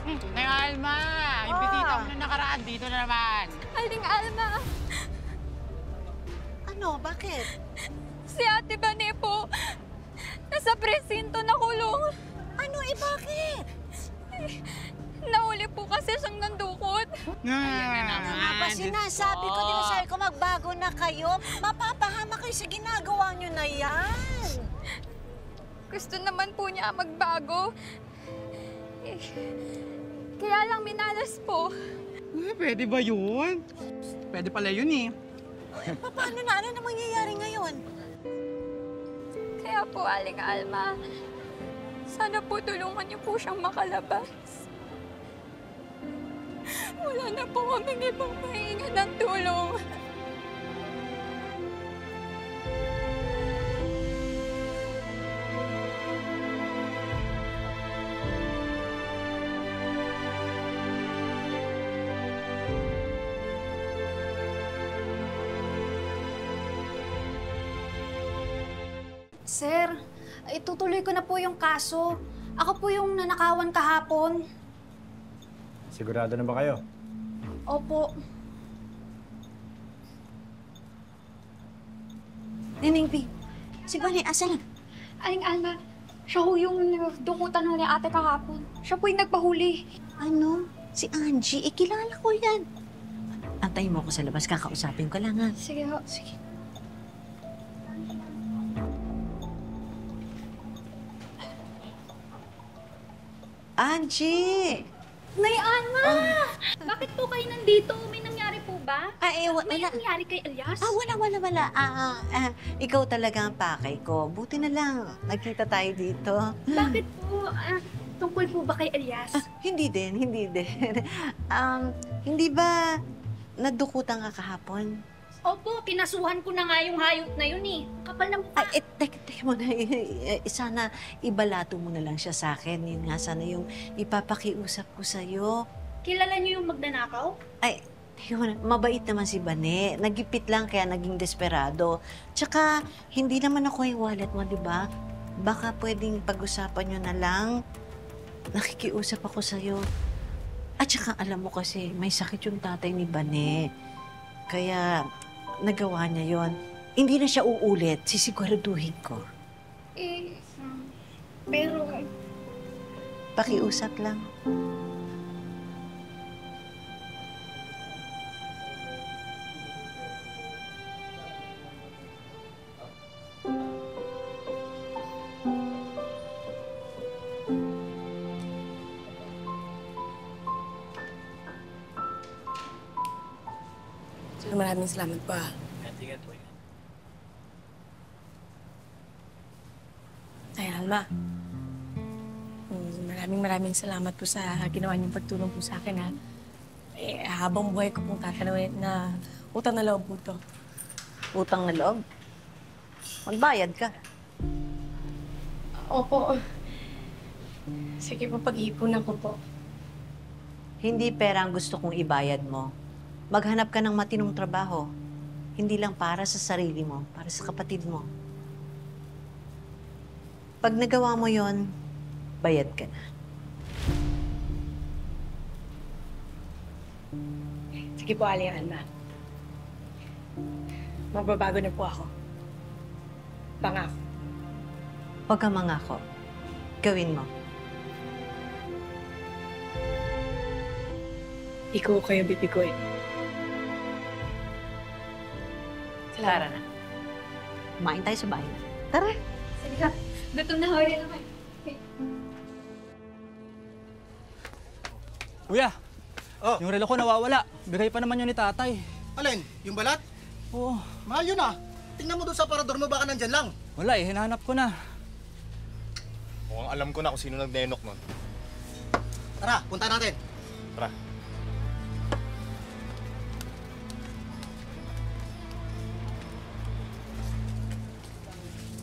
Nay Alma! Yung bisita mo na nakaraan, dito na naman. Aling Alma, Ano? Bakit? si Ate Bane po, nasa presinto nakulong. Ano bakit? Nahuli po kasi siyang nandukot. Ayan na Nga ba sinasabi ko, di ba sabi ko magbago na kayo? Mapapahama kayo sa ginagawa nyo na yan. Gusto naman po niya magbago. Eh, kaya lang minalas po. Pwede ba yun? Pwede pala yun eh. Paano na? Ano na mangyayari ngayon? Kaya po, Aling Alma, sana po tulungan niyo po siyang makalabas. Wala na po kaming ibang mahinga ng tulong. Sir, itutuloy ko na po yung kaso. Ako po yung nanakawan kahapon. Sigurado na ba kayo? Opo. Nining B, si Bane, asa na? Aling Alma, siya ho yung dukutan ni ate kahapon. Siya po yung nagpahuli. Ano? Si Angie, kilala ko yan. Antayin mo ako sa labas, kakausapin ko lang ha. Sige ho. Sige. Angie! Nay Alma! Bakit po kayo nandito? May nangyari po ba? May May nangyari kay Elias? wala. Ikaw talaga ang pakay ko. Buti na lang, nagkita tayo dito. Bakit po? Tungkol po ba kay Elias? Hindi din. Hindi ba nadukutan ka kahapon? Opo, kinasuhan ko na nga yung hayop na yun eh. Kapal ng mukha. Teka mo na. Sana ibalato mo na lang siya sa akin. Yun nga, sana yung ipapakiusap ko sa'yo. Kilala niyo yung magnanakaw? Teka mo na, mabait naman si Bane. Nagipit lang kaya naging desperado. Tsaka, hindi naman ako yung wallet mo, di ba? Baka pwedeng pag-usapan nyo na lang. Nakikiusap ako sa'yo. At tsaka, alam mo kasi, may sakit yung tatay ni Bane. Kaya, nagawa niya yon. Hindi na siya uulit. Sisiguraduhin ko. Pero... Pakiusap lang. Maraming salamat po. Ingat po. Ay, Alma. Maraming salamat po sa ginawa niyong pagtulong po sa akin, ha. Habang buhay ko pong tatanawin na utang na loob po to. Utang na loob? Magbayad ka. Opo. Sige po, pag-iipunan ko po. Hindi pera ang gusto kong ibayad mo. Maghanap ka ng matinong trabaho. Hindi lang para sa sarili mo, para sa kapatid mo. Pag nagawa mo yon, bayad ka na. Sige po, Aling Alma. Magbabago na po ako. Pangako. Huwag kang mangako. Gawin mo. Ikaw kayo bibiguin. Tara na. Kumain tayo sa bahay na. Tara. Sige ka. Gutom na ho rin ako. Kuya, Oh, yung relo ko nawawala. Bigay pa naman yun ni tatay. alin? Yung balat? Oo, Mahal yun ah. Tingnan mo doon sa parador mo, baka nandyan lang. wala eh. Hinahanap ko na. Mukhang alam ko na kung sino nagnenok nun. Tara, punta natin. Tara.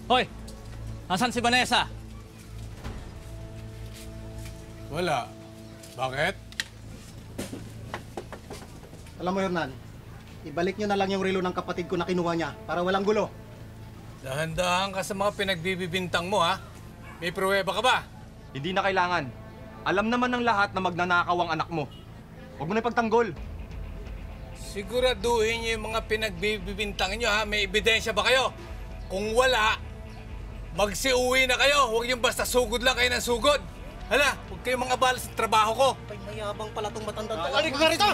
Hoy! Nasaan si Vanessa? Wala. Bakit? Alam mo, Hernan, ibalik nyo na lang yung relo ng kapatid ko na kinuha niya para walang gulo. Dahan-dahan ka sa mga pinagbibibintang mo, ha? May pruweba ka ba? Hindi na kailangan. Alam naman ng lahat na magnanakaw ang anak mo. Huwag mo na ipagtanggol. Siguraduhin niyo yung mga pinagbibintangan niyo, ha? May ebidensya ba kayo? Kung wala, magsiuwi na kayo. Huwag yung basta sugod lang kayo ng sugod. Hala, huwag kayong mga abala sa trabaho ko. Ay, mayabang pala itong matanda to. Aling ka rito!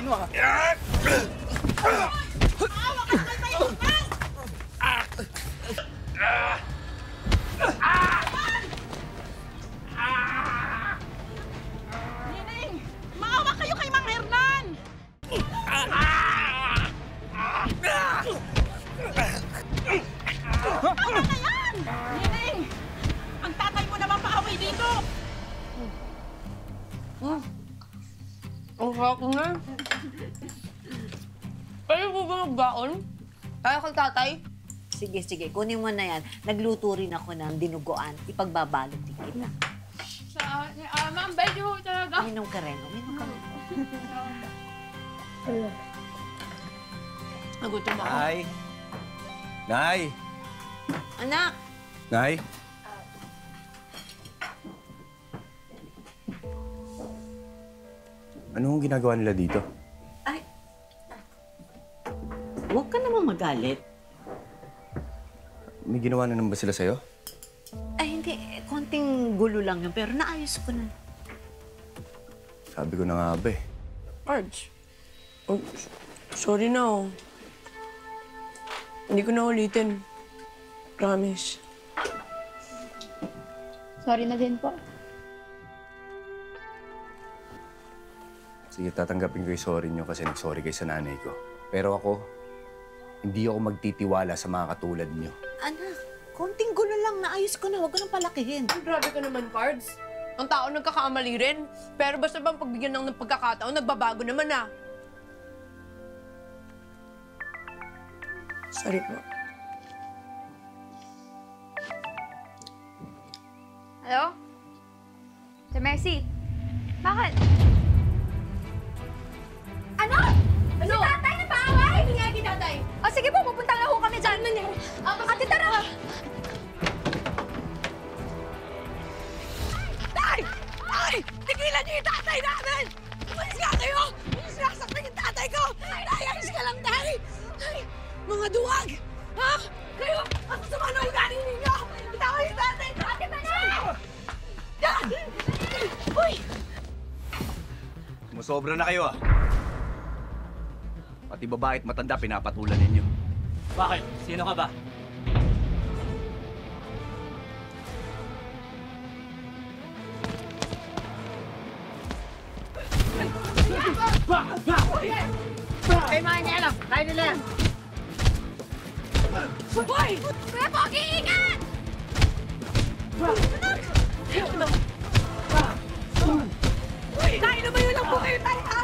Nining! Maawa kayo kay Mang Hernan! Tama na yan! Nining! Ang tatay mo naman paaway dito! Ang harap nga. Pwede po ba magbaon? Kaya kang tatay? Sige, sige. Kunin mo na yan. Nagluto rin ako ng dinuguan. Ipagbabalot din kita. Ma'am, pwede ho talaga. Uminom ka rin. Uminom ka rin. Nagutom ako. Nay! Nay! Anak! Nay! Anong ginagawa nila dito? Ay! Huwag ka naman magalit. May ginawa na naman ba sila sa'yo? Ay, hindi. Konting gulo lang yun. Pero naayos ko na. Sabi ko na nga ba eh. Arj. Oh, sorry na, oh. Hindi ko na ulitin. Promise. Sorry na din po. Sige, tatanggapin ko yung sorry nyo kasi nag-sorry kayo sa nanay ko. Pero ako, hindi ako magtitiwala sa mga katulad nyo. Anak, konting gulo lang. Naayos ko na. Huwag ko nang palakihin. Grabe ka naman, Cards. Ang tao nagkakamali rin. Pero basta bang pagbigyan ng pagkakataon, nagbabago naman, ah. Sorry po. Hello? Si Mercy? Bakit? Ano? Si tatay na paaway? Hindi nga tatay. O sige po, pupunta na ho kami dyan. Ate, tara! Tay! Tay! Tigilan niyo yung tatay namin! Umalis nga kayo! Sinasaktan yung tatay ko! Tay, ayos ka lang, tay! Tay, mga duwag! Ha? Kayo! Ang sama na ugali ninyo! Itawa yung tatay ko! Ate, tara! Yan! Uy! Musobra na kayo ah. Pati babae at matanda pinapatulan ninyo. Bakit? Sino ka ba? Ay, mga niyalam! Kaya nila yan! Hoy! Kuya Pogi, ingat! Tay, lumayo lang po kayo, tay, ha?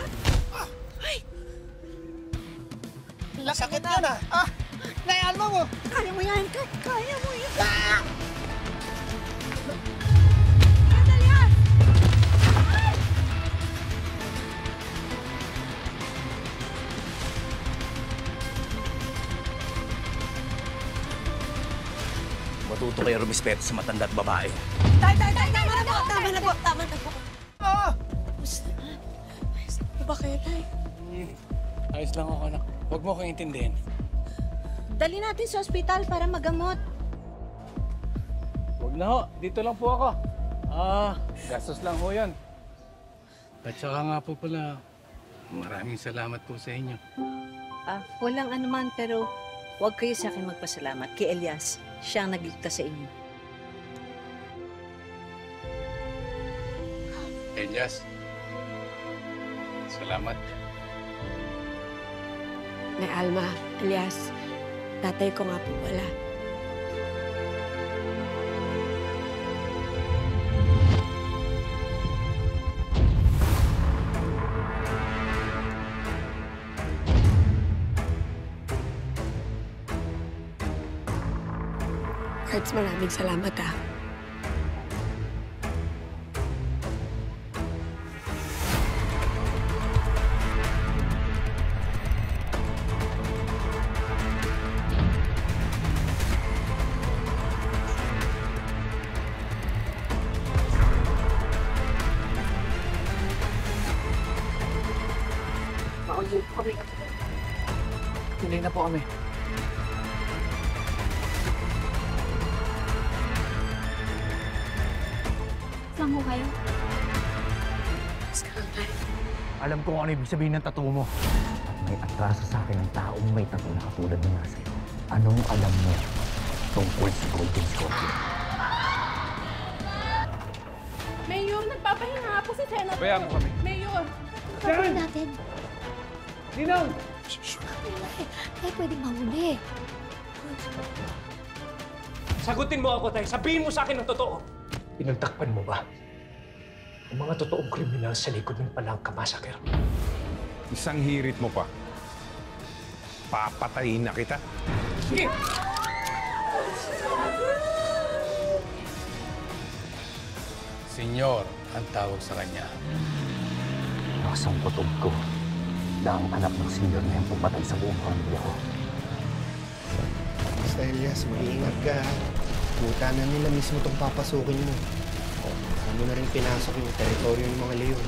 Sakit yan ah! Nayalma mo! Kaya mo yan. Kaya mo yan. Matuto kayo rumispeto sa matanda at babae. Tay, tama na po! Tama na po! Tama na po! Ano ba kayo, tay? Ayos lang ako, anak. Huwag mo akong intindihin. Dali natin sa ospital para magamot. Huwag na ho. Dito lang po ako. Gastos lang ho yan. At saka nga po pala, maraming salamat po sa inyo. Walang anuman pero huwag kayo sa akin magpasalamat. Kay Elias, siya ang nagligtas sa inyo. Elias, salamat. Nay Alma, alias, tatay ko nga po pala. Cards, maraming salamat, ah. Hindi na po kami. Saan mo kayo? Alam ko kung ano ibig sabihin ng tattoo mo. At may atraso sa akin ng taong may tattoo na katulad ng nasa iyo. Anong alam mo tungkol sa Golden Scorpion? Mayor, nagpapahinga nga po si Senator. Bayaan mo kami. Mayor! Kapatid natin. Ninong! Tayo pwedeng mahuli. Sagutin mo ako, Tay. Sabihin mo sa akin ang totoo. Pinagtakpan mo ba ang mga totoong kriminal sa likod ng Palangka Massacre? Isang hirit mo pa. Papatayin na kita. Sige! Senyor, ang tawag sa kanya. Nakasang kutob ko na ang anak ng senyor na yung pumatay sa buong pamilya ko. Basta Elias, mag-iingat ka. Puta na nila mismo itong papasukin mo. Ano na rin pinasok yung teritoryo ng mga leon.